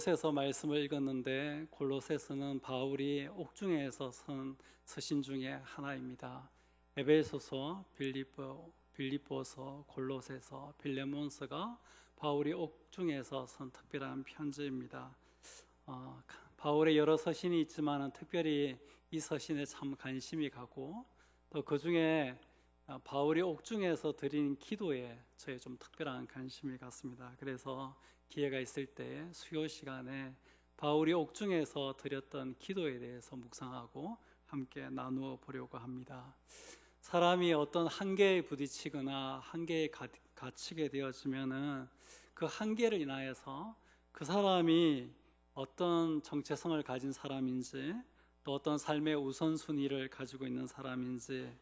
골로새서 말씀을 읽었는데 골로새서는 바울이 옥중에서 쓴 서신 중에 하나입니다. 에베소서, 빌립보서, 골로새서, 빌레몬서가 바울이 옥중에서 쓴 특별한 편지입니다. 바울의 여러 서신이 있지만 특별히 이 서신에 참 관심이 가고 또 그 중에 바울이 옥중에서 드린 기도에 저에 좀 특별한 관심이 갔습니다. 그래서 기회가 있을 때 수요 시간에 바울이 옥중에서 드렸던 기도에 대해서 묵상하고 함께 나누어 보려고 합니다. 사람이 어떤 한계에 부딪히거나 한계에 갇히게 되어지면은 그 한계를 인하여서 그 사람이 어떤 정체성을 가진 사람인지 또 어떤 삶의 우선순위를 가지고 있는 사람인지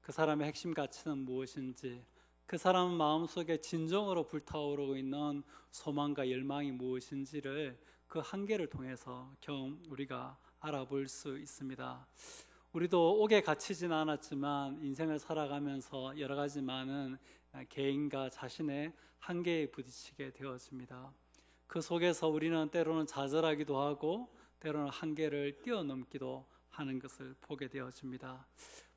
그 사람의 핵심 가치는 무엇인지 그 사람 마음속에 진정으로 불타오르고 있는 소망과 열망이 무엇인지를 그 한계를 통해서 우리가 알아볼 수 있습니다. 우리도 옥에 갇히진 않았지만 인생을 살아가면서 여러 가지 많은 개인과 자신의 한계에 부딪히게 되어집니다. 그 속에서 우리는 때로는 좌절하기도 하고 때로는 한계를 뛰어넘기도 하는 것을 보게 되어집니다.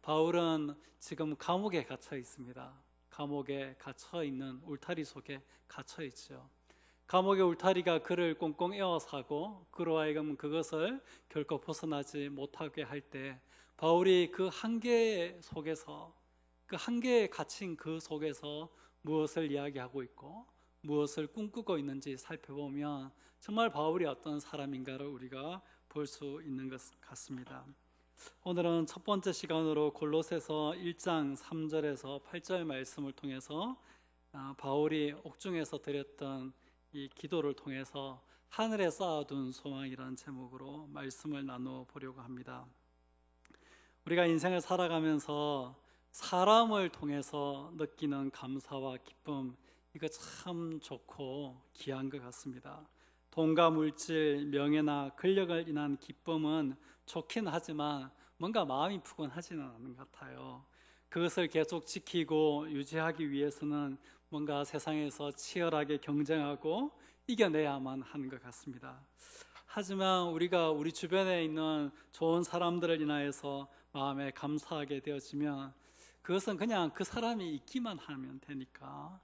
바울은 지금 감옥에 갇혀 있습니다. 감옥에 갇혀 있는 울타리 속에 갇혀 있죠. 감옥의 울타리가 그를 꽁꽁 에워싸고 그로 하여금 그것을 결코 벗어나지 못하게 할 때 바울이 그 한계 속에서 그 한계에 갇힌 그 속에서 무엇을 이야기하고 있고 무엇을 꿈꾸고 있는지 살펴보면 정말 바울이 어떤 사람인가를 우리가 볼 수 있는 것 같습니다. 오늘은 첫 번째 시간으로 골로새서 1장 3절에서 8절 말씀을 통해서 바울이 옥중에서 드렸던 이 기도를 통해서 하늘에 쌓아둔 소망이라는 제목으로 말씀을 나누어 보려고 합니다. 우리가 인생을 살아가면서 사람을 통해서 느끼는 감사와 기쁨, 이거 참 좋고 귀한 것 같습니다. 돈과 물질, 명예나 권력을 인한 기쁨은 좋긴 하지만 뭔가 마음이 푸근하지는 않은 것 같아요. 그것을 계속 지키고 유지하기 위해서는 뭔가 세상에서 치열하게 경쟁하고 이겨내야만 하는 것 같습니다. 하지만 우리가 우리 주변에 있는 좋은 사람들을 인하여서 마음에 감사하게 되어지면 그것은 그냥 그 사람이 있기만 하면 되니까,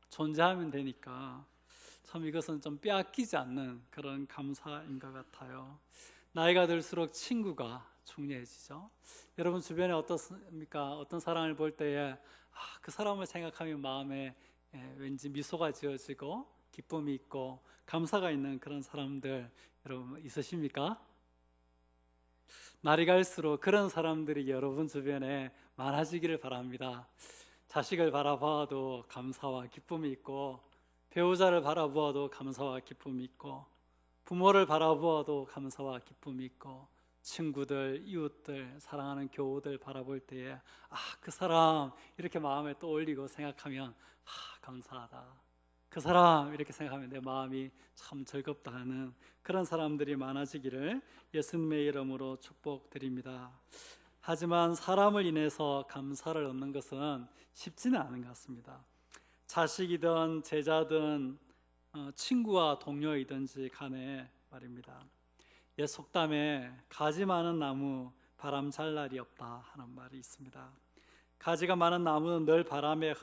존재하면 되니까 참 이것은 좀 빼앗기지 않는 그런 감사인 것 같아요. 나이가 들수록 친구가 중요해지죠. 여러분 주변에 어떻습니까? 어떤 사람을 볼 때에 그 사람을 생각하면 마음에 왠지 미소가 지어지고 기쁨이 있고 감사가 있는 그런 사람들 여러분 있으십니까? 날이 갈수록 그런 사람들이 여러분 주변에 많아지기를 바랍니다. 자식을 바라보아도 감사와 기쁨이 있고 배우자를 바라보아도 감사와 기쁨이 있고 부모를 바라보아도 감사와 기쁨이 있고 친구들, 이웃들, 사랑하는 교우들 바라볼 때에 그 사람 이렇게 마음에 떠올리고 생각하면 감사하다. 그 사람 이렇게 생각하면 내 마음이 참 즐겁다 하는 그런 사람들이 많아지기를 예수님의 이름으로 축복드립니다. 하지만 사람을 인해서 감사를 얻는 것은 쉽지는 않은 것 같습니다. 자식이든 제자든 친구와 동료이든지 간에 말입니다. 옛 속담에 가지 많은 나무 바람 잘 날이 없다 하는 말이 있습니다. 가지가 많은 나무는 늘 바람에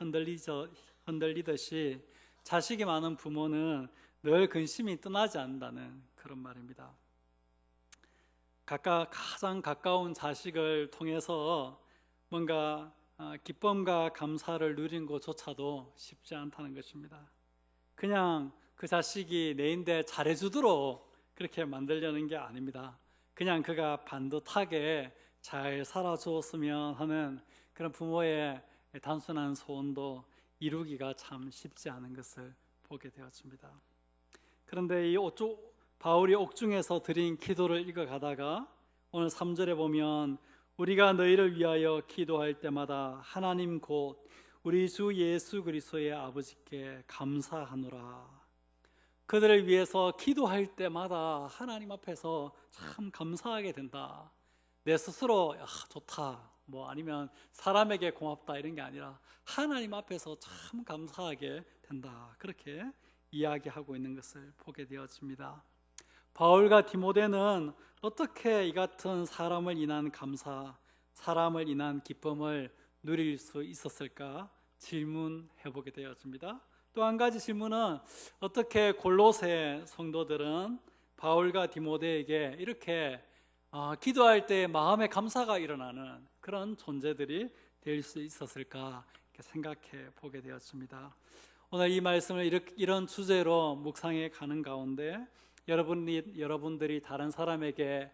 흔들리듯이 자식이 많은 부모는 늘 근심이 떠나지 않는다는 그런 말입니다. 가장 가까운 자식을 통해서 뭔가 기쁨과 감사를 누린 것조차도 쉽지 않다는 것입니다. 그냥 그 자식이 내인데 잘해주도록 그렇게 만들려는 게 아닙니다. 그냥 그가 반듯하게 잘 살아주었으면 하는 그런 부모의 단순한 소원도 이루기가 참 쉽지 않은 것을 보게 되었습니다. 그런데 바울이 옥중에서 드린 기도를 읽어가다가 오늘 3절에 보면 우리가 너희를 위하여 기도할 때마다 하나님 곧 우리 주 예수 그리스도의 아버지께 감사하노라. 그들을 위해서 기도할 때마다 하나님 앞에서 참 감사하게 된다. 내 스스로 좋다 아니면 사람에게 고맙다 이런 게 아니라 하나님 앞에서 참 감사하게 된다. 그렇게 이야기하고 있는 것을 보게 되어집니다. 바울과 디모데는 어떻게 이 같은 사람을 인한 감사, 사람을 인한 기쁨을 누릴 수 있었을까 질문해 보게 되었습니다. 또 한 가지 질문은 어떻게 골로새 성도들은 바울과 디모데에게 이렇게 기도할 때 마음의 감사가 일어나는 그런 존재들이 될 수 있었을까 이렇게 생각해 보게 되었습니다. 오늘 이 말씀을 이런 주제로 묵상해 가는 가운데 여러분들이 다른 사람에게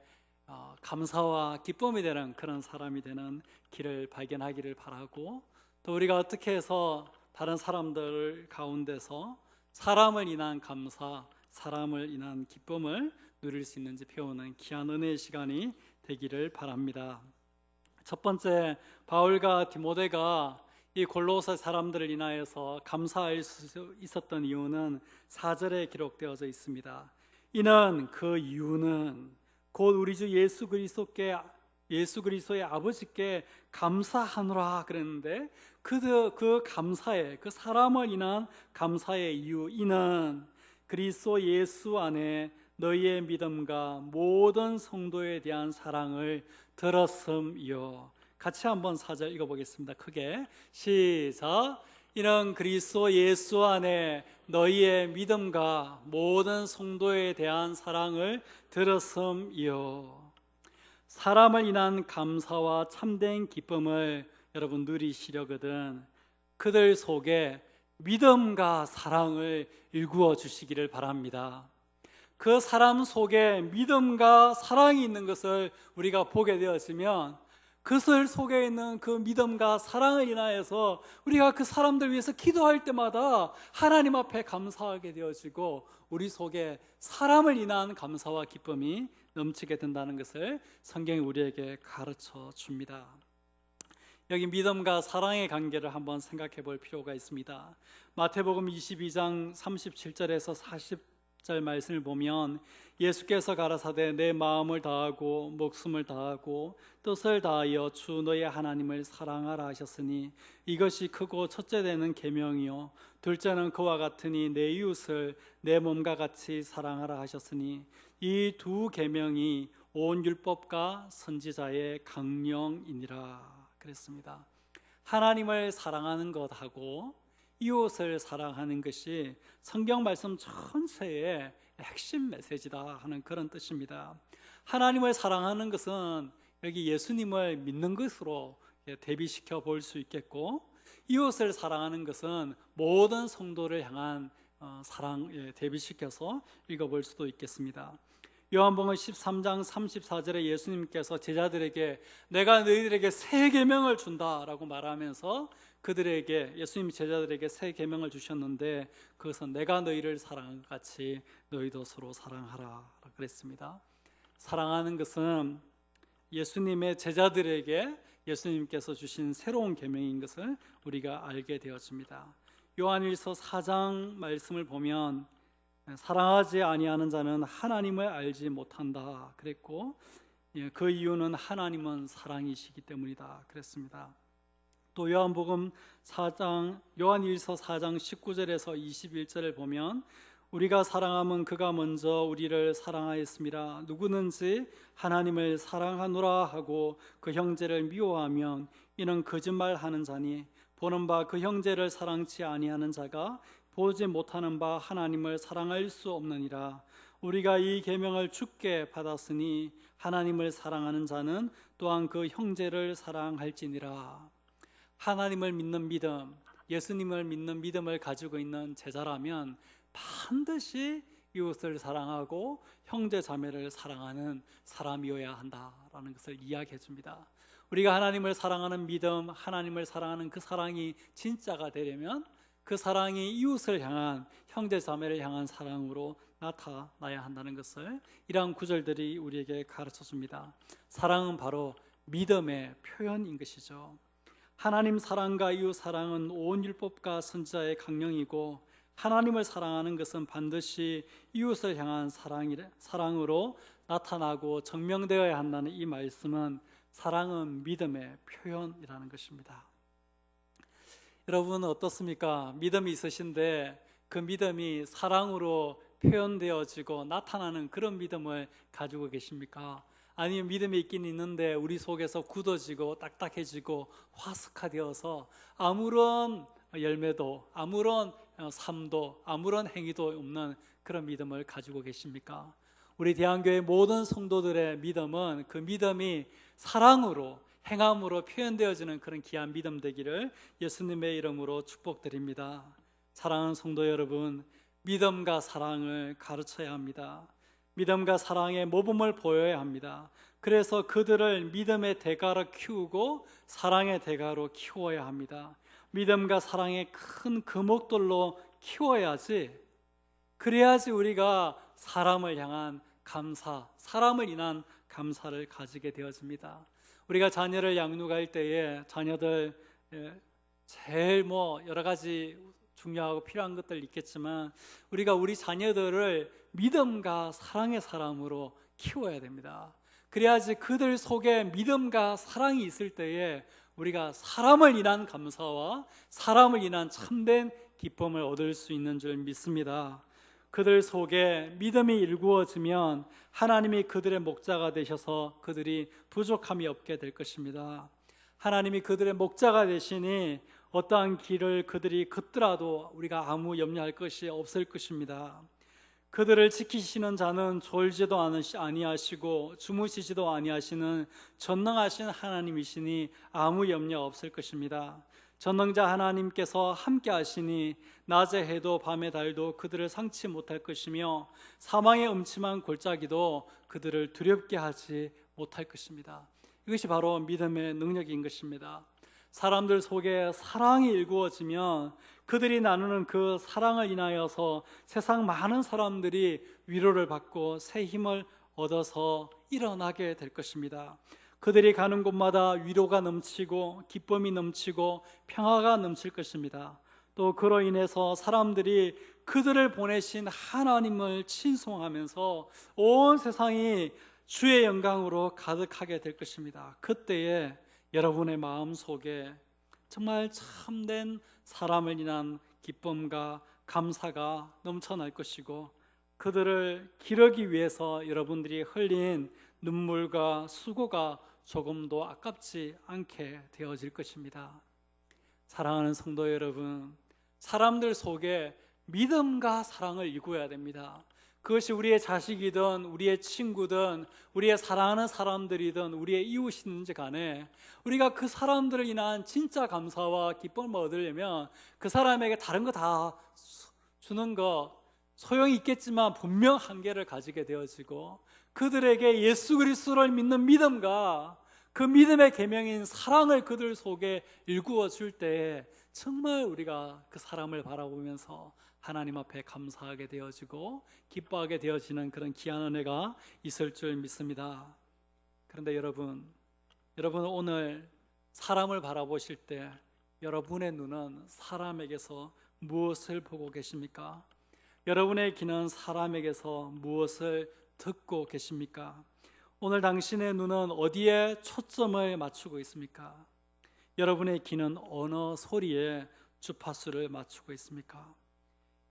감사와 기쁨이 되는 그런 사람이 되는 길을 발견하기를 바라고, 또 우리가 어떻게 해서 다른 사람들 가운데서 사람을 인한 감사, 사람을 인한 기쁨을 누릴 수 있는지 배우는 귀한 은혜의 시간이 되기를 바랍니다. 첫 번째, 바울과 디모데가 이 골로새 사람들을 인하여서 감사할 수 있었던 이유는 4절에 기록되어져 있습니다. 이는 그 이유는 곧 우리 주 예수 그리스도의 아버지께 감사하노라 그랬는데, 그 감사의, 그 사람을 인한 감사의 이유, 이는 그리스도 예수 안에 너희의 믿음과 모든 성도에 대한 사랑을 들었음이요. 같이 한번 4절 읽어보겠습니다. 크게 시작. 이는 그리스도 예수 안에 너희의 믿음과 모든 성도에 대한 사랑을 들었음이요. 사람을 인한 감사와 참된 기쁨을 여러분 누리시려거든 그들 속에 믿음과 사랑을 일구어 주시기를 바랍니다. 그 사람 속에 믿음과 사랑이 있는 것을 우리가 보게 되었으면, 그들 속에 있는 그 믿음과 사랑을 인하여서 우리가 그 사람들 위해서 기도할 때마다 하나님 앞에 감사하게 되어지고, 우리 속에 사람을 인한 감사와 기쁨이 넘치게 된다는 것을 성경이 우리에게 가르쳐 줍니다. 여기 믿음과 사랑의 관계를 한번 생각해 볼 필요가 있습니다. 마태복음 22장 37절에서 40절 말씀을 보면 예수께서 가라사대 내 마음을 다하고 목숨을 다하고 뜻을 다하여 주 너의 하나님을 사랑하라 하셨으니 이것이 크고 첫째 되는 계명이요 둘째는 그와 같으니 내 이웃을 내 몸과 같이 사랑하라 하셨으니 이 두 계명이 온 율법과 선지자의 강령이니라 그랬습니다. 하나님을 사랑하는 것하고 이웃을 사랑하는 것이 성경 말씀 전체의 핵심 메시지다 하는 그런 뜻입니다. 하나님을 사랑하는 것은 여기 예수님을 믿는 것으로 대비시켜 볼 수 있겠고, 이웃을 사랑하는 것은 모든 성도를 향한 사랑 대비시켜서 읽어볼 수도 있겠습니다. 요한복음 13장 34절에 예수님께서 제자들에게 내가 너희들에게 새 계명을 준다라고 말하면서 그들에게, 예수님이 제자들에게 새 계명을 주셨는데 그것은 내가 너희를 사랑한 것 같이 너희도 서로 사랑하라 그랬습니다. 사랑하는 것은 예수님의 제자들에게 예수님께서 주신 새로운 계명인 것을 우리가 알게 되었습니다. 요한일서 4장 말씀을 보면 사랑하지 아니하는 자는 하나님을 알지 못한다 그랬고, 그 이유는 하나님은 사랑이시기 때문이다 그랬습니다. 또 요한일서 4장 19절에서 21절을 보면 우리가 사랑함은 그가 먼저 우리를 사랑하였습니다. 누구든지 하나님을 사랑하노라 하고 그 형제를 미워하면 이는 거짓말하는 자니 보는 바 그 형제를 사랑치 아니하는 자가 보지 못하는 바 하나님을 사랑할 수 없느니라. 우리가 이 계명을 주께 받았으니 하나님을 사랑하는 자는 또한 그 형제를 사랑할지니라. 하나님을 믿는 믿음, 예수님을 믿는 믿음을 가지고 있는 제자라면 반드시 이웃을 사랑하고 형제 자매를 사랑하는 사람이어야 한다라는 것을 이야기해 줍니다. 우리가 하나님을 사랑하는 믿음, 하나님을 사랑하는 그 사랑이 진짜가 되려면 그 사랑이 이웃을 향한, 형제 자매를 향한 사랑으로 나타나야 한다는 것을 이러한 구절들이 우리에게 가르쳐 줍니다. 사랑은 바로 믿음의 표현인 것이죠. 하나님 사랑과 이웃 사랑은 온 율법과 선지자의 강령이고, 하나님을 사랑하는 것은 반드시 이웃을 향한 사랑으로 나타나고 증명되어야 한다는 이 말씀은 사랑은 믿음의 표현이라는 것입니다. 여러분 어떻습니까? 믿음이 있으신데 그 믿음이 사랑으로 표현되어지고 나타나는 그런 믿음을 가지고 계십니까? 아니면 믿음이 있긴 있는데 우리 속에서 굳어지고 딱딱해지고 화석화되어서 아무런 열매도 아무런 삶도 아무런 행위도 없는 그런 믿음을 가지고 계십니까? 우리 대한교회 모든 성도들의 믿음은 그 믿음이 사랑으로 행함으로 표현되어지는 그런 귀한 믿음 되기를 예수님의 이름으로 축복드립니다. 사랑하는 성도 여러분, 믿음과 사랑을 가르쳐야 합니다. 믿음과 사랑의 모범을 보여야 합니다. 그래서 그들을 믿음의 대가로 키우고 사랑의 대가로 키워야 합니다. 믿음과 사랑의 큰 금옥돌로 키워야지, 그래야지 우리가 사람을 향한 감사, 사람을 인한 감사를 가지게 되어집니다. 우리가 자녀를 양육할 때에 자녀들 제일 여러 가지 중요하고 필요한 것들 있겠지만 우리가 우리 자녀들을 믿음과 사랑의 사람으로 키워야 됩니다. 그래야지 그들 속에 믿음과 사랑이 있을 때에 우리가 사람을 인한 감사와 사람을 인한 참된 기쁨을 얻을 수 있는 줄 믿습니다. 그들 속에 믿음이 일구어지면 하나님이 그들의 목자가 되셔서 그들이 부족함이 없게 될 것입니다. 하나님이 그들의 목자가 되시니 어떠한 길을 그들이 걷더라도 우리가 아무 염려할 것이 없을 것입니다. 그들을 지키시는 자는 졸지도 아니하시고 주무시지도 아니하시는 전능하신 하나님이시니 아무 염려 없을 것입니다. 전능자 하나님께서 함께 하시니 낮에 해도 밤에 달도 그들을 상치 못할 것이며 사망의 음침한 골짜기도 그들을 두렵게 하지 못할 것입니다. 이것이 바로 믿음의 능력인 것입니다. 사람들 속에 사랑이 일구어지면 그들이 나누는 그 사랑을 인하여서 세상 많은 사람들이 위로를 받고 새 힘을 얻어서 일어나게 될 것입니다. 그들이 가는 곳마다 위로가 넘치고 기쁨이 넘치고 평화가 넘칠 것입니다. 또 그로 인해서 사람들이 그들을 보내신 하나님을 친송하면서 온 세상이 주의 영광으로 가득하게 될 것입니다. 그때에 여러분의 마음 속에 정말 참된 사람을 인한 기쁨과 감사가 넘쳐날 것이고 그들을 기르기 위해서 여러분들이 흘린 눈물과 수고가 조금도 아깝지 않게 되어질 것입니다. 사랑하는 성도 여러분, 사람들 속에 믿음과 사랑을 일구어야 됩니다. 그것이 우리의 자식이든 우리의 친구든 우리의 사랑하는 사람들이든 우리의 이웃이든지 간에 우리가 그 사람들을 인한 진짜 감사와 기쁨을 얻으려면 그 사람에게 다른 거 다 주는 거 소용이 있겠지만 분명 한계를 가지게 되어지고 그들에게 예수 그리스도를 믿는 믿음과 그 믿음의 계명인 사랑을 그들 속에 일구어 줄 때 정말 우리가 그 사람을 바라보면서 하나님 앞에 감사하게 되어지고 기뻐하게 되어지는 그런 귀한 은혜가 있을 줄 믿습니다. 그런데 여러분 오늘 사람을 바라보실 때 여러분의 눈은 사람에게서 무엇을 보고 계십니까? 여러분의 귀는 사람에게서 무엇을 듣고 계십니까? 오늘 당신의 눈은 어디에 초점을 맞추고 있습니까? 여러분의 귀는 어느 소리에 주파수를 맞추고 있습니까?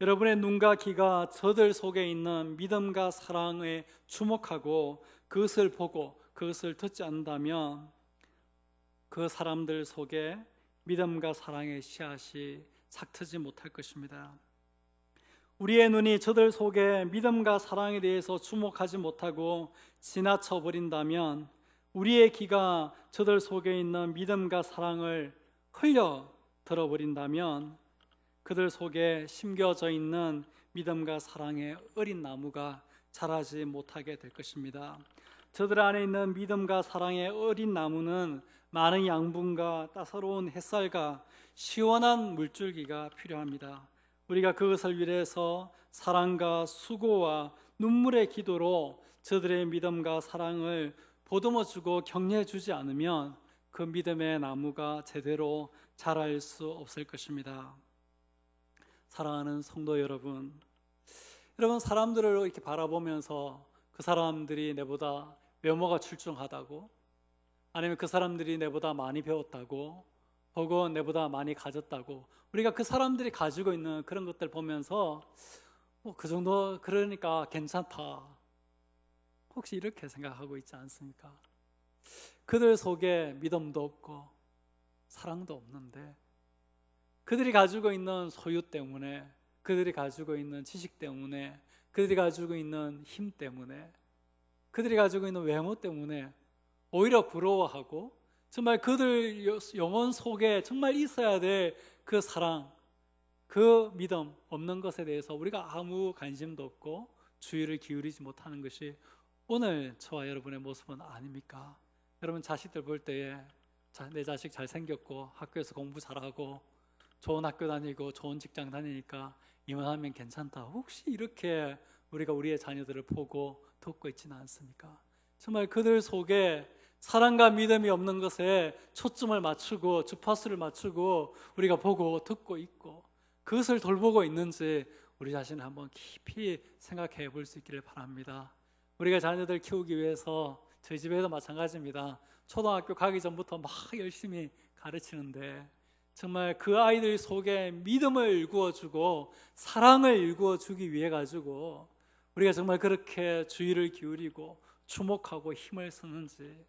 여러분의 눈과 귀가 저들 속에 있는 믿음과 사랑에 주목하고 그것을 보고 그것을 듣지 않는다면 그 사람들 속에 믿음과 사랑의 씨앗이 싹트지 못할 것입니다. 우리의 눈이 저들 속에 믿음과 사랑에 대해서 주목하지 못하고 지나쳐 버린다면 우리의 귀가 저들 속에 있는 믿음과 사랑을 흘려 들어버린다면 그들 속에 심겨져 있는 믿음과 사랑의 어린 나무가 자라지 못하게 될 것입니다. 저들 안에 있는 믿음과 사랑의 어린 나무는 많은 양분과 따사로운 햇살과 시원한 물줄기가 필요합니다. 우리가 그것을 위해서 사랑과 수고와 눈물의 기도로 저들의 믿음과 사랑을 보듬어주고 격려해주지 않으면 그 믿음의 나무가 제대로 자랄 수 없을 것입니다. 사랑하는 성도 여러분, 사람들을 이렇게 바라보면서 그 사람들이 내보다 외모가 출중하다고, 아니면 그 사람들이 내보다 많이 배웠다고, 혹은 내보다 많이 가졌다고, 우리가 그 사람들이 가지고 있는 그런 것들 보면서 뭐 그 정도 그러니까 괜찮다. 혹시 이렇게 생각하고 있지 않습니까? 그들 속에 믿음도 없고 사랑도 없는데 그들이 가지고 있는 소유 때문에, 그들이 가지고 있는 지식 때문에, 그들이 가지고 있는 힘 때문에, 그들이 가지고 있는 외모 때문에 오히려 부러워하고, 정말 그들 영혼 속에 정말 있어야 될 그 사랑, 그 믿음 없는 것에 대해서 우리가 아무 관심도 없고 주의를 기울이지 못하는 것이 오늘 저와 여러분의 모습은 아닙니까? 여러분 자식들 볼 때에 내 자식 잘생겼고 학교에서 공부 잘하고 좋은 학교 다니고 좋은 직장 다니니까 이만하면 괜찮다. 혹시 이렇게 우리가 우리의 자녀들을 보고 듣고 있지는 않습니까? 정말 그들 속에 사랑과 믿음이 없는 것에 초점을 맞추고 주파수를 맞추고 우리가 보고 듣고 있고 그것을 돌보고 있는지 우리 자신을 한번 깊이 생각해 볼 수 있기를 바랍니다. 우리가 자녀들 키우기 위해서 저희 집에도 마찬가지입니다. 초등학교 가기 전부터 막 열심히 가르치는데 정말 그 아이들 속에 믿음을 일구어주고 사랑을 일구어주기 위해 가지고 우리가 정말 그렇게 주의를 기울이고 주목하고 힘을 쓰는지,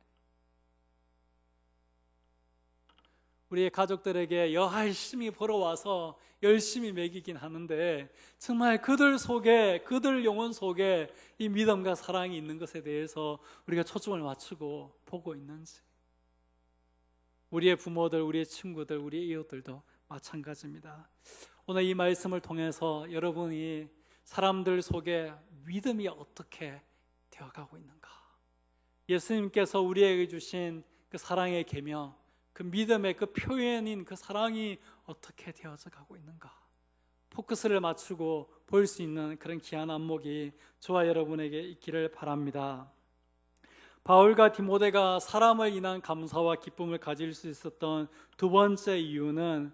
우리의 가족들에게 열심히 벌어와서 열심히 먹이긴 하는데 정말 그들 속에, 그들 영혼 속에 이 믿음과 사랑이 있는 것에 대해서 우리가 초점을 맞추고 보고 있는지, 우리의 부모들, 우리의 친구들, 우리의 이웃들도 마찬가지입니다. 오늘 이 말씀을 통해서 여러분이 사람들 속에 믿음이 어떻게 되어가고 있는가, 예수님께서 우리에게 주신 그 사랑의 계명, 그 믿음의 그 표현인 그 사랑이 어떻게 되어져 가고 있는가, 포커스를 맞추고 볼 수 있는 그런 귀한 안목이 저와 여러분에게 있기를 바랍니다. 바울과 디모데가 사람을 인한 감사와 기쁨을 가질 수 있었던 두 번째 이유는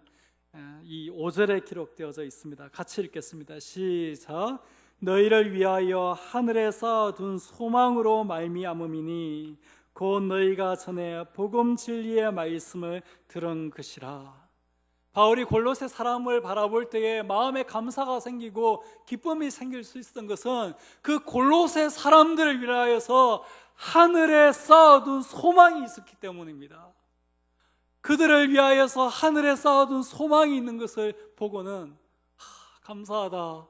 이 5절에 기록되어져 있습니다. 같이 읽겠습니다. 시작. 너희를 위하여 하늘에 쌓아둔 소망으로 말미암음이니 곧 너희가 전에 복음 진리의 말씀을 들은 것이라. 바울이 골로새 사람을 바라볼 때에 마음에 감사가 생기고 기쁨이 생길 수 있었던 것은 그 골로새 사람들을 위하여서 하늘에 쌓아둔 소망이 있었기 때문입니다. 그들을 위하여서 하늘에 쌓아둔 소망이 있는 것을 보고는 감사하다,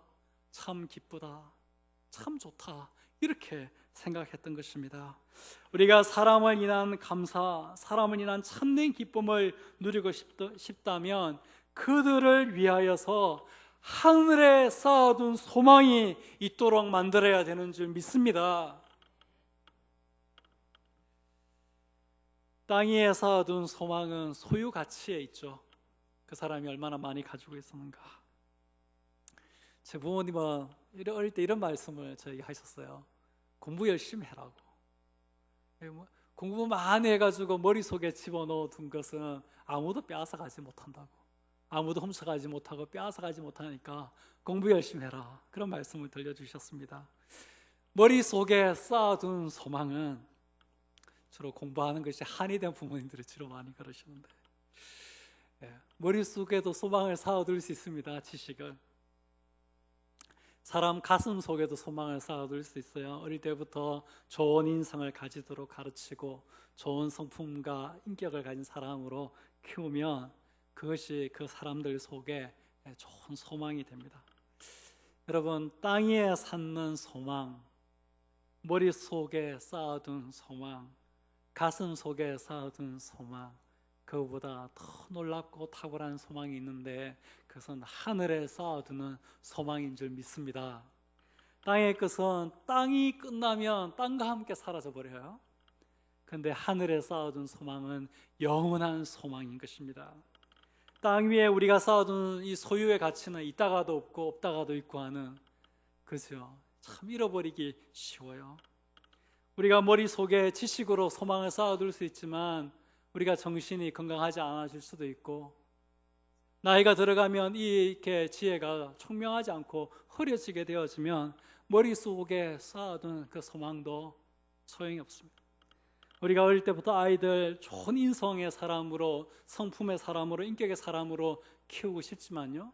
참 기쁘다, 참 좋다, 이렇게 생각했던 것입니다. 우리가 사람을 인한 감사, 사람을 인한 참된 기쁨을 누리고 싶다면 그들을 위하여서 하늘에 쌓아둔 소망이 있도록 만들어야 되는 줄 믿습니다. 땅 위에 쌓아둔 소망은 소유 가치에 있죠. 그 사람이 얼마나 많이 가지고 있었는가. 제 부모님은 어릴 때 이런 말씀을 저에게 하셨어요. 공부 열심히 해라고. 공부 많이 해가지고 머릿속에 집어넣어 둔 것은 아무도 빼앗아가지 못한다고, 아무도 훔쳐가지 못하고 빼앗아가지 못하니까 공부 열심히 해라, 그런 말씀을 들려주셨습니다. 머릿속에 쌓아둔 소망은 주로 공부하는 것이 한이 된 부모님들이 주로 많이 그러시는데, 머릿속에도 소망을 쌓아둘 수 있습니다. 지식을. 사람 가슴 속에도 소망을 쌓아둘 수 있어요. 어릴 때부터 좋은 인성을 가지도록 가르치고 좋은 성품과 인격을 가진 사람으로 키우면 그것이 그 사람들 속에 좋은 소망이 됩니다. 여러분, 땅 위에 쌓는 소망, 머릿속에 쌓아둔 소망, 가슴 속에 쌓아둔 소망, 그보다 더 놀랍고 탁월한 소망이 있는데 그것은 하늘에 쌓아두는 소망인 줄 믿습니다. 땅의 것은 땅이 끝나면 땅과 함께 사라져 버려요. 그런데 하늘에 쌓아둔 소망은 영원한 소망인 것입니다. 땅 위에 우리가 쌓아둔 이 소유의 가치는 있다가도 없고 없다가도 있고 하는, 그죠? 참 잃어버리기 쉬워요. 우리가 머릿속에 지식으로 소망을 쌓아둘 수 있지만 우리가 정신이 건강하지 않아질 수도 있고, 나이가 들어가면 이렇게 지혜가 총명하지 않고 흐려지게 되어지면 머릿속에 쌓아둔 그 소망도 소용이 없습니다. 우리가 어릴 때부터 아이들 좋은 인성의 사람으로, 성품의 사람으로, 인격의 사람으로 키우고 싶지만요,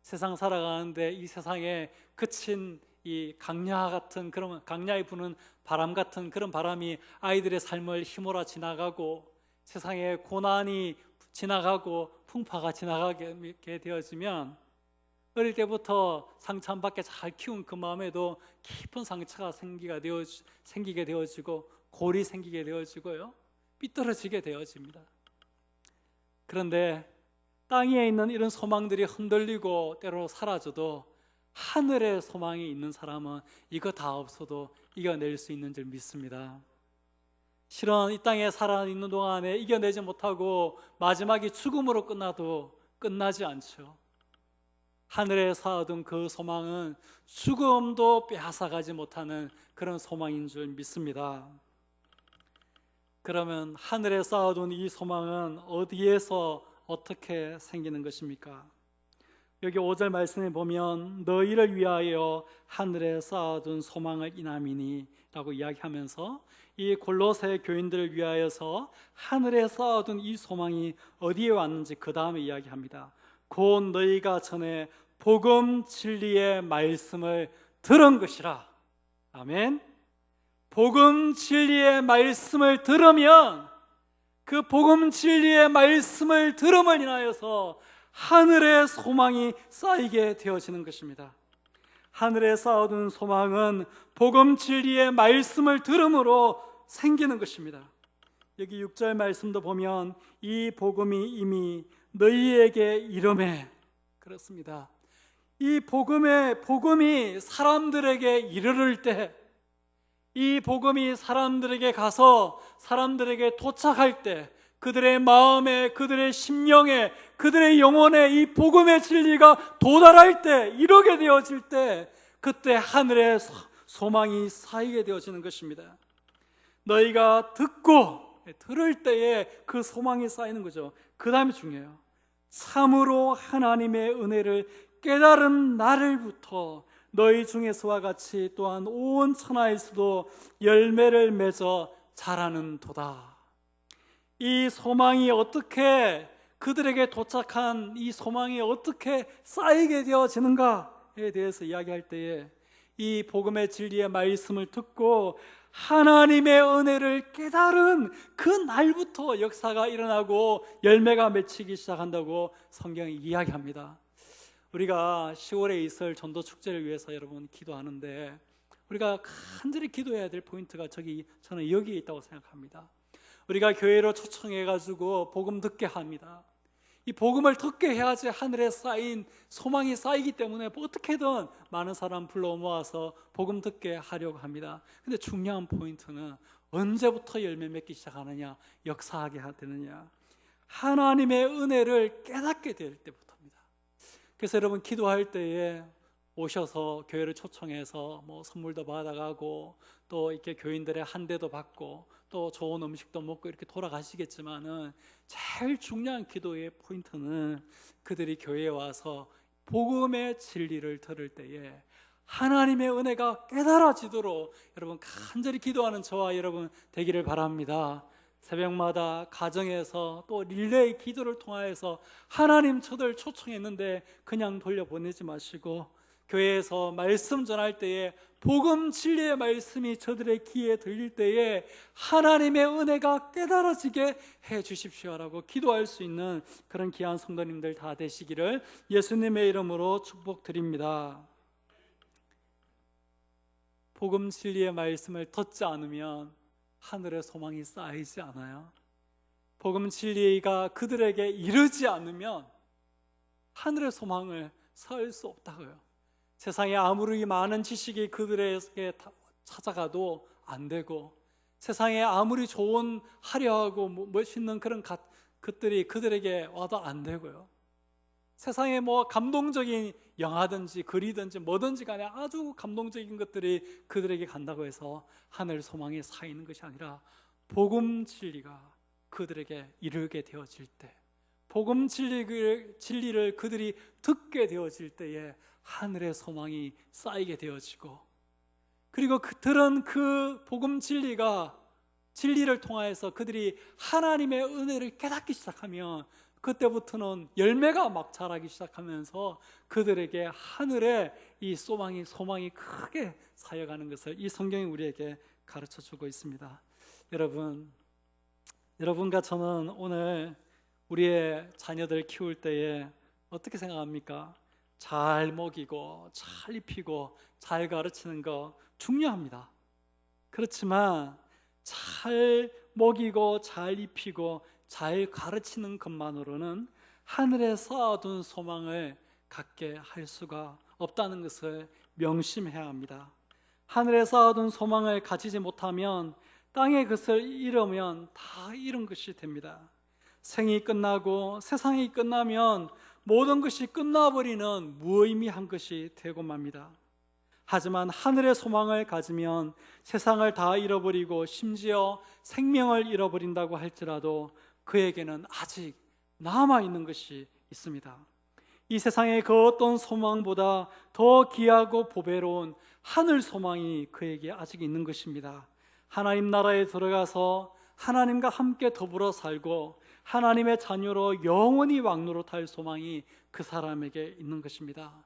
세상 살아가는데 이 세상에 그친 이 강야 같은 그런 강야에 부는 바람 같은 그런 바람이 아이들의 삶을 휘몰아 지나가고, 세상에 고난이 지나가고 풍파가 지나가게 되어지면, 어릴 때부터 상처 안 받게 잘 키운 그 마음에도 깊은 상처가 생기게 되어지고 골이 생기게 되어지고요, 삐뚤어지게 되어집니다. 그런데 땅 위에 있는 이런 소망들이 흔들리고 때로 사라져도 하늘의 소망이 있는 사람은 이거 다 없어도 이겨낼 수 있는 줄 믿습니다. 실은 이 땅에 살아있는 동안에 이겨내지 못하고 마지막이 죽음으로 끝나도 끝나지 않죠. 하늘에 쌓아둔 그 소망은 죽음도 빼앗아가지 못하는 그런 소망인 줄 믿습니다. 그러면 하늘에 쌓아둔 이 소망은 어디에서 어떻게 생기는 것입니까? 여기 5절 말씀에 보면 너희를 위하여 하늘에 쌓아둔 소망을 인함이니 라고 이야기하면서 이 골로새 교인들을 위하여서 하늘에 쌓아둔 이 소망이 어디에 왔는지 그 다음에 이야기합니다. 곧 너희가 전에 복음 진리의 말씀을 들은 것이라. 아멘. 복음 진리의 말씀을 들으면 그 복음 진리의 말씀을 들음을 인하여서 하늘의 소망이 쌓이게 되어지는 것입니다. 하늘에 쌓아둔 소망은 복음 진리의 말씀을 들음으로 생기는 것입니다. 여기 6절 말씀도 보면 이 복음이 이미 너희에게 이름에, 그렇습니다. 이 복음이 사람들에게 이르를 때, 이 복음이 사람들에게 가서 사람들에게 도착할 때, 그들의 마음에, 그들의 심령에, 그들의 영혼에 이 복음의 진리가 도달할 때, 이루게 되어질 때, 그때 하늘의 소망이 쌓이게 되어지는 것입니다. 너희가 들을 때에 그 소망이 쌓이는 거죠. 그 다음이 중요해요. 참으로 하나님의 은혜를 깨달은 날을부터 너희 중에서와 같이 또한 온 천하에서도 열매를 맺어 자라는 도다. 이 소망이 어떻게, 그들에게 도착한 이 소망이 어떻게 쌓이게 되어지는가에 대해서 이야기할 때에 이 복음의 진리의 말씀을 듣고 하나님의 은혜를 깨달은 그 날부터 역사가 일어나고 열매가 맺히기 시작한다고 성경이 이야기합니다. 우리가 10월에 있을 전도 축제를 위해서 여러분 기도하는데, 우리가 간절히 기도해야 될 포인트가 저는 여기에 있다고 생각합니다. 우리가 교회로 초청해가지고 복음 듣게 합니다. 이 복음을 듣게 해야지 하늘에 쌓인 소망이 쌓이기 때문에 어떻게든 많은 사람 불러 모아서 복음 듣게 하려고 합니다. 근데 중요한 포인트는 언제부터 열매 맺기 시작하느냐, 역사하게 되느냐, 하나님의 은혜를 깨닫게 될 때부터입니다. 그래서 여러분 기도할 때에 오셔서 교회를 초청해서 선물도 받아가고 또 이렇게 교인들의 한 대도 받고 또 좋은 음식도 먹고 이렇게 돌아가시겠지만은 제일 중요한 기도의 포인트는 그들이 교회에 와서 복음의 진리를 들을 때에 하나님의 은혜가 깨달아지도록 여러분 간절히 기도하는 저와 여러분 되기를 바랍니다. 새벽마다 가정에서 또 릴레이 기도를 통하여서 하나님 저들 초청했는데 그냥 돌려보내지 마시고 교회에서 말씀 전할 때에 복음 진리의 말씀이 저들의 귀에 들릴 때에 하나님의 은혜가 깨달아지게 해 주십시오라고 기도할 수 있는 그런 귀한 성도님들 다 되시기를 예수님의 이름으로 축복드립니다. 복음 진리의 말씀을 듣지 않으면 하늘의 소망이 쌓이지 않아요. 복음 진리가 그들에게 이르지 않으면 하늘의 소망을 쌓을 수 없다고요. 세상에 아무리 많은 지식이 그들에게 찾아가도 안 되고, 세상에 아무리 좋은 화려하고 멋있는 그런 것들이 그들에게 와도 안 되고요. 세상에 감동적인 영화든지 글이든지 뭐든지 간에 아주 감동적인 것들이 그들에게 간다고 해서 하늘 소망이 쌓이는 것이 아니라 복음 진리가 그들에게 이르게 되어질 때, 복음 진리를 그들이 듣게 되어질 때에 하늘의 소망이 쌓이게 되어지고, 그리고 들은 그 복음 진리를 통하여서 그들이 하나님의 은혜를 깨닫기 시작하면 그때부터는 열매가 막 자라기 시작하면서 그들에게 하늘의 이 소망이 크게 사여가는 것을 이 성경이 우리에게 가르쳐주고 있습니다. 여러분과 저는 오늘 우리의 자녀들 키울 때에 어떻게 생각합니까? 잘 먹이고 잘 입히고 잘 가르치는 거 중요합니다. 그렇지만 잘 먹이고 잘 입히고 잘 가르치는 것만으로는 하늘에 쌓아둔 소망을 갖게 할 수가 없다는 것을 명심해야 합니다. 하늘에 쌓아둔 소망을 가지지 못하면 땅의 것을 잃으면 다 잃은 것이 됩니다. 생이 끝나고 세상이 끝나면 모든 것이 끝나버리는 무의미한 것이 되고 맙니다. 하지만 하늘의 소망을 가지면 세상을 다 잃어버리고 심지어 생명을 잃어버린다고 할지라도 그에게는 아직 남아있는 것이 있습니다. 이 세상의 그 어떤 소망보다 더 귀하고 보배로운 하늘 소망이 그에게 아직 있는 것입니다. 하나님 나라에 들어가서 하나님과 함께 더불어 살고 하나님의 자녀로 영원히 왕노릇할 소망이 그 사람에게 있는 것입니다.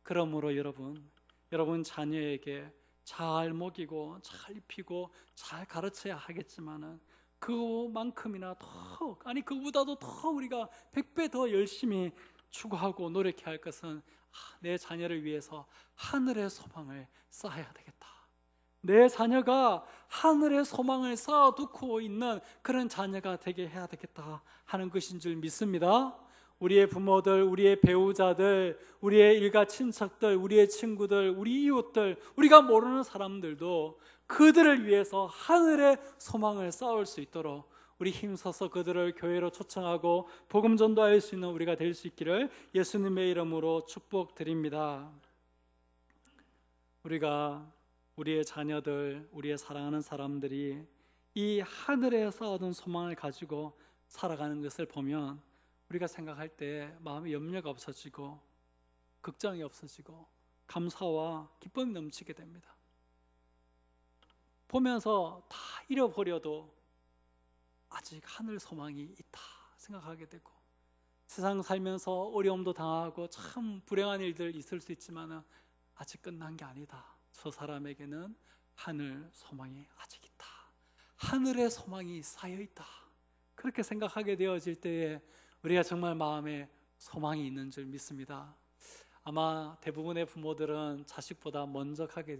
그러므로 여러분 자녀에게 잘 먹이고 잘 입히고 잘 가르쳐야 하겠지만은 그만큼이나 그보다도 더 우리가 100배 더 열심히 추구하고 노력해야 할 것은 내 자녀를 위해서 하늘의 소망을 쌓아야 되겠다. 내 자녀가 하늘의 소망을 쌓아두고 있는 그런 자녀가 되게 해야 되겠다 하는 것인 줄 믿습니다. 우리의 부모들, 우리의 배우자들, 우리의 일가 친척들, 우리의 친구들, 우리 이웃들, 우리가 모르는 사람들도 그들을 위해서 하늘의 소망을 쌓을 수 있도록 우리 힘써서 그들을 교회로 초청하고 복음 전도할 수 있는 우리가 될 수 있기를 예수님의 이름으로 축복드립니다. 우리가 우리의 자녀들, 우리의 사랑하는 사람들이 이 하늘에 쌓아둔 소망을 가지고 살아가는 것을 보면 우리가 생각할 때 마음의 염려가 없어지고 걱정이 없어지고 감사와 기쁨이 넘치게 됩니다. 보면서 다 잃어버려도 아직 하늘 소망이 있다 생각하게 되고, 세상 살면서 어려움도 당하고 참 불행한 일들 있을 수 있지만 아직 끝난 게 아니다. 저 사람에게는 하늘 소망이 아직 있다. 하늘의 소망이 쌓여 있다. 그렇게 생각하게 되어질 때에 우리가 정말 마음에 소망이 있는 줄 믿습니다. 아마 대부분의 부모들은 자식보다 먼저 가게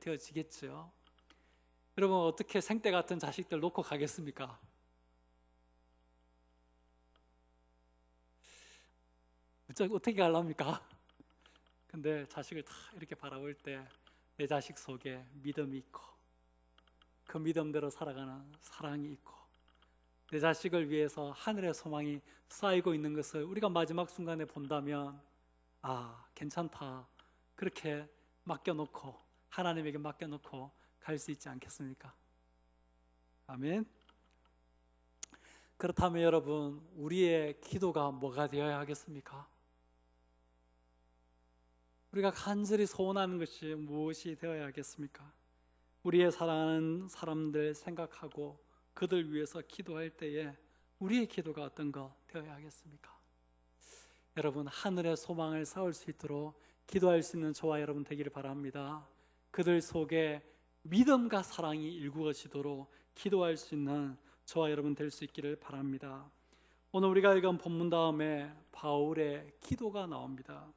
되어지겠죠. 여러분, 어떻게 생때 같은 자식들 놓고 가겠습니까? 어떻게 가려합니까? 근데 자식을 다 이렇게 바라볼 때 내 자식 속에 믿음이 있고 그 믿음대로 살아가는 사랑이 있고 내 자식을 위해서 하늘의 소망이 쌓이고 있는 것을 우리가 마지막 순간에 본다면 괜찮다, 그렇게 맡겨놓고 하나님에게 맡겨놓고 갈 수 있지 않겠습니까? 아멘. 그렇다면 여러분, 우리의 기도가 뭐가 되어야 하겠습니까? 우리가 간절히 소원하는 것이 무엇이 되어야 하겠습니까? 우리의 사랑하는 사람들 생각하고 그들 위해서 기도할 때에 우리의 기도가 어떤 거 되어야 하겠습니까? 여러분, 하늘의 소망을 쌓을 수 있도록 기도할 수 있는 저와 여러분 되기를 바랍니다. 그들 속에 믿음과 사랑이 일구어지도록 기도할 수 있는 저와 여러분 될 수 있기를 바랍니다. 오늘 우리가 읽은 본문 다음에 바울의 기도가 나옵니다.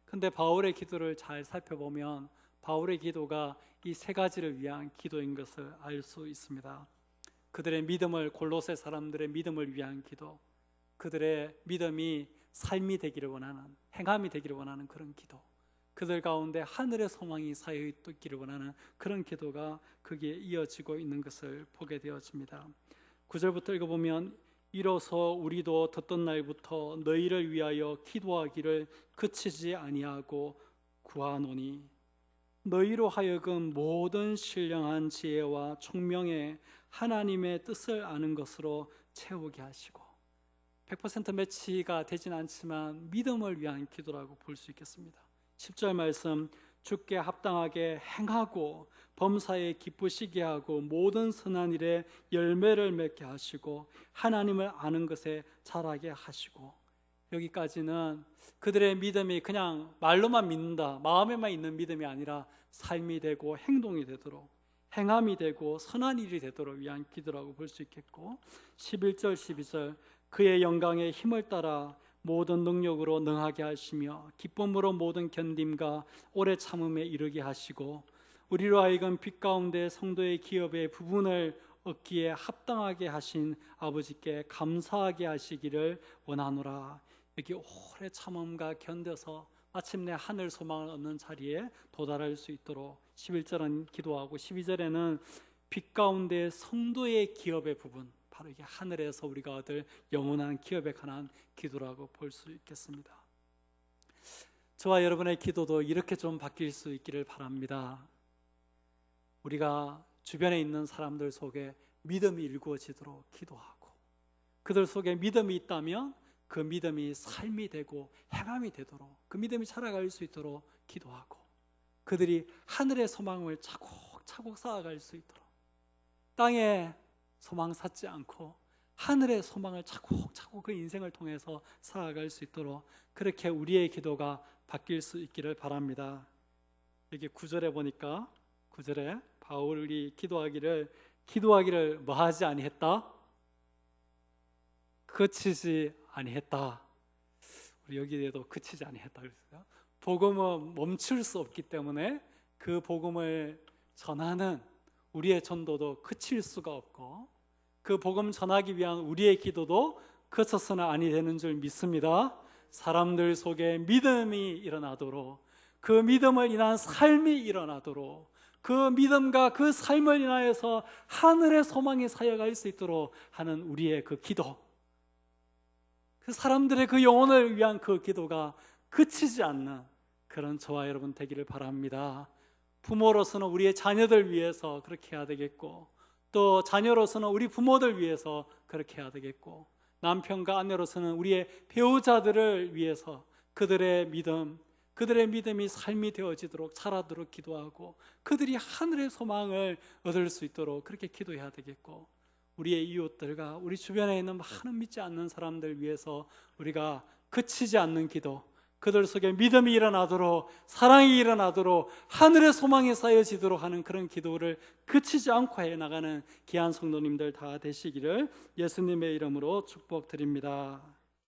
근데 바울의 기도를 잘 살펴보면 바울의 기도가 이 세 가지를 위한 기도인 것을 알 수 있습니다. 그들의 믿음을, 골로새 사람들의 믿음을 위한 기도, 그들의 믿음이 삶이 되기를 원하는, 행함이 되기를 원하는 그런 기도, 그들 가운데 하늘의 소망이 쌓여 있기를 원하는 그런 기도가 거기에 이어지고 있는 것을 보게 되어집니다. 9절부터 읽어보면 이로써 우리도 듣던 날부터 너희를 위하여 기도하기를 그치지 아니하고 구하노니 너희로 하여금 모든 신령한 지혜와 총명에 하나님의 뜻을 아는 것으로 채우게 하시고, 100% 매치가 되진 않지만 믿음을 위한 기도라고 볼 수 있겠습니다. 10절 말씀, 주께 합당하게 행하고 범사에 기쁘시게 하고 모든 선한 일에 열매를 맺게 하시고 하나님을 아는 것에 자라게 하시고. 여기까지는 그들의 믿음이 그냥 말로만 믿는다, 마음에만 있는 믿음이 아니라 삶이 되고 행동이 되도록, 행함이 되고 선한 일이 되도록 위한 기도라고 볼 수 있겠고, 11절 12절 그의 영광의 힘을 따라 모든 능력으로 능하게 하시며 기쁨으로 모든 견딤과 오래 참음에 이르게 하시고 우리로 하여금 빛 가운데 성도의 기업의 부분을 얻기에 합당하게 하신 아버지께 감사하게 하시기를 원하노라. 여기 오래 참음과 견뎌서 마침내 하늘 소망을 얻는 자리에 도달할 수 있도록 11절은 기도하고, 12절에는 빛 가운데 성도의 기업의 부분, 바로 이게 하늘에서 우리가 얻을 영원한 기업에 관한 기도라고 볼 수 있겠습니다. 저와 여러분의 기도도 이렇게 좀 바뀔 수 있기를 바랍니다. 우리가 주변에 있는 사람들 속에 믿음이 일구어지도록 기도하고, 그들 속에 믿음이 있다면 그 믿음이 삶이 되고 행함이 되도록, 그 믿음이 자라갈 수 있도록 기도하고, 그들이 하늘의 소망을 차곡차곡 쌓아갈 수 있도록, 땅에 소망 쌓지 않고 하늘의 소망을 차곡차곡 그 인생을 통해서 쌓아갈 수 있도록, 그렇게 우리의 기도가 바뀔 수 있기를 바랍니다. 여기 9절에 보니까, 9절에 바울이 기도하기를 뭐 하지 아니했다? 그치지 아니했다. 우리 여기에도 그치지 아니했다 그랬어요. 복음은 멈출 수 없기 때문에 그 복음을 전하는 우리의 전도도 그칠 수가 없고, 그 복음 전하기 위한 우리의 기도도 그쳐서는 아니 되는 줄 믿습니다. 사람들 속에 믿음이 일어나도록, 그 믿음을 인한 삶이 일어나도록, 그 믿음과 그 삶을 인하여서 하늘의 소망이 사역할 수 있도록 하는 우리의 그 기도, 그 사람들의 그 영혼을 위한 그 기도가 그치지 않는 그런 저와 여러분 되기를 바랍니다. 부모로서는 우리의 자녀들 위해서 그렇게 해야 되겠고, 또 자녀로서는 우리 부모들 위해서 그렇게 해야 되겠고, 남편과 아내로서는 우리의 배우자들을 위해서 그들의 믿음이 삶이 되어지도록 자라도록 기도하고, 그들이 하늘의 소망을 얻을 수 있도록 그렇게 기도해야 되겠고, 우리의 이웃들과 우리 주변에 있는 많은 믿지 않는 사람들 위해서 우리가 그치지 않는 기도, 그들 속에 믿음이 일어나도록, 사랑이 일어나도록, 하늘의 소망이 쌓여지도록 하는 그런 기도를 그치지 않고 해나가는 귀한 성도님들 다 되시기를 예수님의 이름으로 축복드립니다.